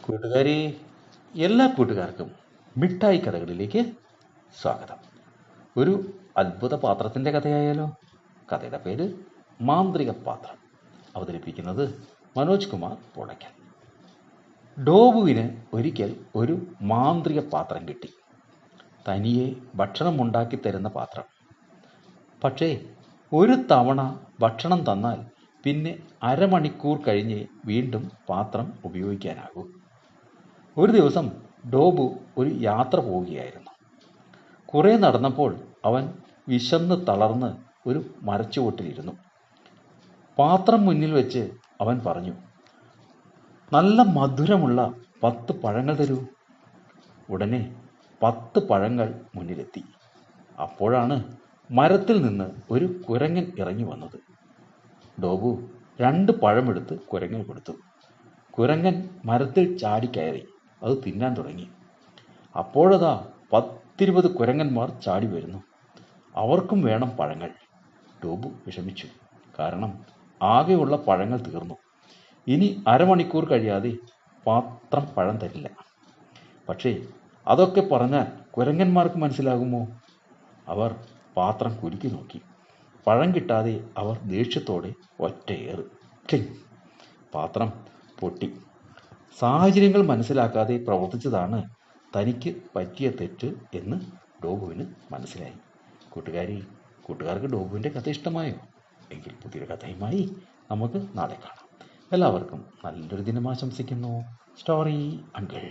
കൂട്ടുകാരെ, എല്ലാ കൂട്ടുകാർക്കും മിഠായി കഥകളിലേക്ക് സ്വാഗതം. ഒരു അത്ഭുത പാത്രത്തിൻ്റെ കഥയായാലോ? കഥയുടെ പേര് മാന്ത്രിക പാത്രം. അവതരിപ്പിക്കുന്നത് മനോജ് കുമാർ പുഴയ്ക്കൽ. ഡോബുവിന് ഒരിക്കൽ ഒരു മാന്ത്രിക പാത്രം കിട്ടി. തനിയെ ഭക്ഷണം ഉണ്ടാക്കി തരുന്ന പാത്രം. പക്ഷേ ഒരു തവണ ഭക്ഷണം തന്നാൽ പിന്നെ അരമണിക്കൂർ കഴിഞ്ഞ് വീണ്ടും പാത്രം ഉപയോഗിക്കാനാകൂ. ഒരു ദിവസം ഡോബു ഒരു യാത്ര പോവുകയായിരുന്നു. കുറേ നടന്നപ്പോൾ അവൻ വിശന്ന് തളർന്ന് ഒരു മരച്ചുവട്ടിലിരുന്നു. പാത്രം മുന്നിൽ വെച്ച് അവൻ പറഞ്ഞു, "നല്ല മധുരമുള്ള 10 പഴങ്ങൾ തരൂ." ഉടനെ 10 പഴങ്ങൾ മുന്നിലെത്തി. അപ്പോഴാണ് മരത്തിൽ നിന്ന് ഒരു കുരങ്ങൻ ഇറങ്ങി വന്നത്. ഡോബു 2 പഴമെടുത്ത് കുരങ്ങന് കൊടുത്തു. കുരങ്ങൻ മരത്തിൽ ചാടിക്കയറി അത് തിന്നാൻ തുടങ്ങി. അപ്പോഴതാ 10-20 കുരങ്ങന്മാർ ചാടി വരുന്നു. അവർക്കും വേണം പഴങ്ങൾ. ഡോബു വിഷമിച്ചു. കാരണം ആകെയുള്ള പഴങ്ങൾ തീർന്നു. ഇനി അരമണിക്കൂർ കഴിയാതെ പാത്രം പഴം തരില്ല. പക്ഷേ അതൊക്കെ പറഞ്ഞാൽ കുരങ്ങന്മാർക്ക് മനസ്സിലാകുമോ? അവർ പാത്രം കുലുക്കി നോക്കി. പഴം കിട്ടാതെ അവർ ദേഷ്യത്തോടെ ഒറ്റയേറ്. പാത്രം പൊട്ടി. സാഹചര്യങ്ങൾ മനസ്സിലാക്കാതെ പ്രവർത്തിച്ചതാണ് തനിക്ക് പറ്റിയ തെറ്റ് എന്ന് ഡോബുവിന് മനസ്സിലായി. കൂട്ടുകാർക്ക് ഡോബുവിൻ്റെ കഥ ഇഷ്ടമായോ? എങ്കിൽ പുതിയൊരു കഥയുമായി നമുക്ക് നാളെ കാണാം. എല്ലാവർക്കും നല്ലൊരു ദിനം ആശംസിക്കുന്നു. Story uncle.